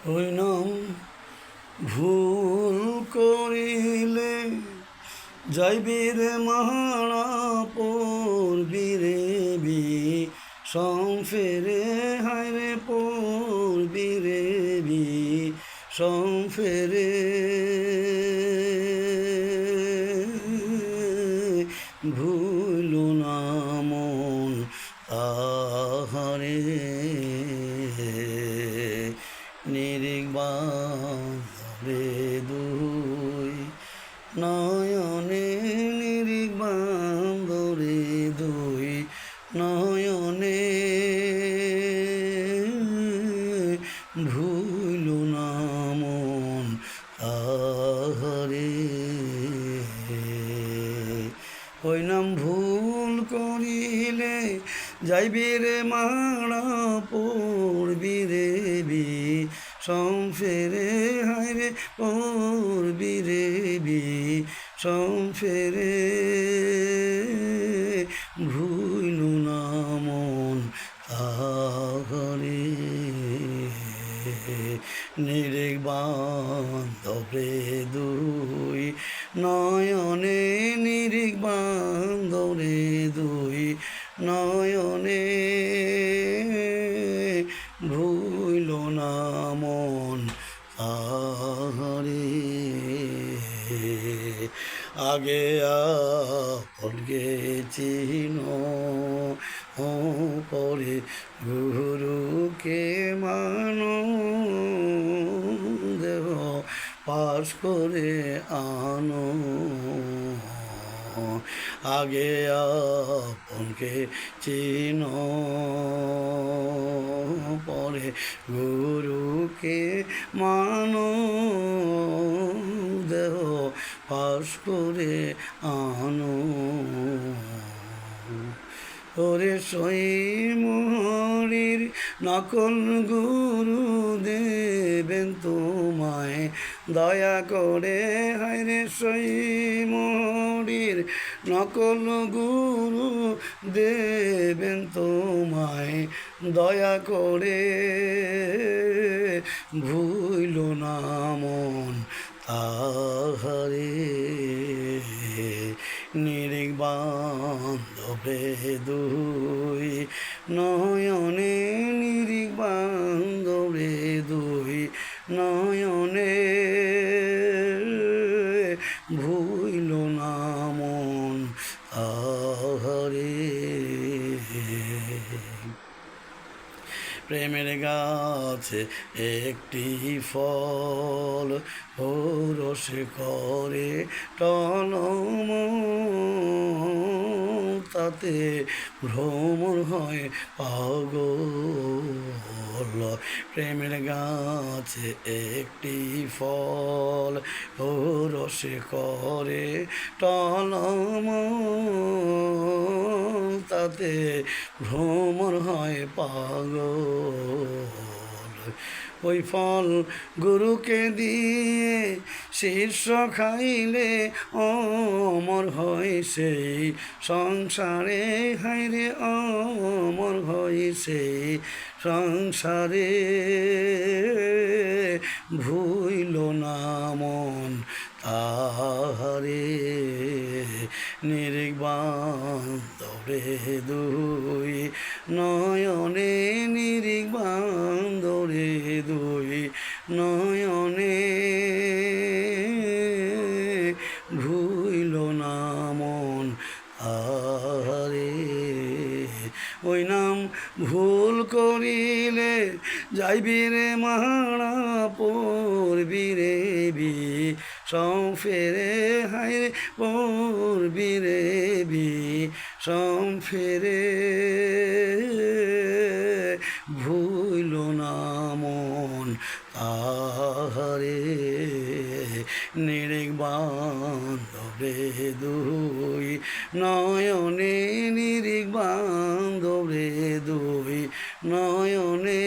হইলাম ভুল করিলে যাইবি রে মারা পড়বি রে সংফেরে হায়রে পড়বি রে সংফেরে ভুল না মন তাহারে নিরিগবান্ধরে দুই নয়নে নিরিগবান্ধরে দুই নয়নে ভুল না মন তাহারে হইলাম ভুল করিলে যাইবি রে মারা পড়বি রে সংফেরে হায়রে পড়বি রে সংফেরে ভুল না মন তাহারে নিরিগবান্ধরে দুই নয়নে নিরিগবান্ধরে দুই নয়নে ভুল না মন তাহারে আগে আপনকে চিন পরে গুরুকে মানো দেহ পাশ করে আনো আগে আপনকে চিন পরে গুরুকে মানো দেহ পাশ করে আনো ওরে সই মোহরির নকল গুরু দেবেন তোমায় দয়া করে হায়রে সই মোহরির নকল গুরু দেবেন তোমায় দয়া করে ভুল না মন তাহারে নিরিগবান্ধরে দুই নয়নে নিরিগবান্ধরে দুই নয়নে ভুল না মন তাহারে প্রেমের গাছে একটি ফল রসে করে টলম তাতে ভ্রমর হয় পাগল প্রেমের গাছে একটি ফল রসে করে টলম তাতে ভ্রমর হয় পাগল ওই ফল গুরুকে দিয়ে শীর্ষ খাইলে অমর হয় সেই সংসারে হায়রে অমর হয় সেই সংসারে ভুইল না মন তাহারে নিরিগবান্ধরে দুই নয়নে নিরিগবান্ধরে দুই নয়নে ভুইল না মন তাহারে ওই নাম ভুল করিলে যাইবি রে মারা পড়বি রে সংফেরে হায়রে পড়বি রে সংফেরে ভুইল না মন তাহারে নিরিগবান্ধরে দুই নয়নে নিরিগবান্ধরে দুই নয়নে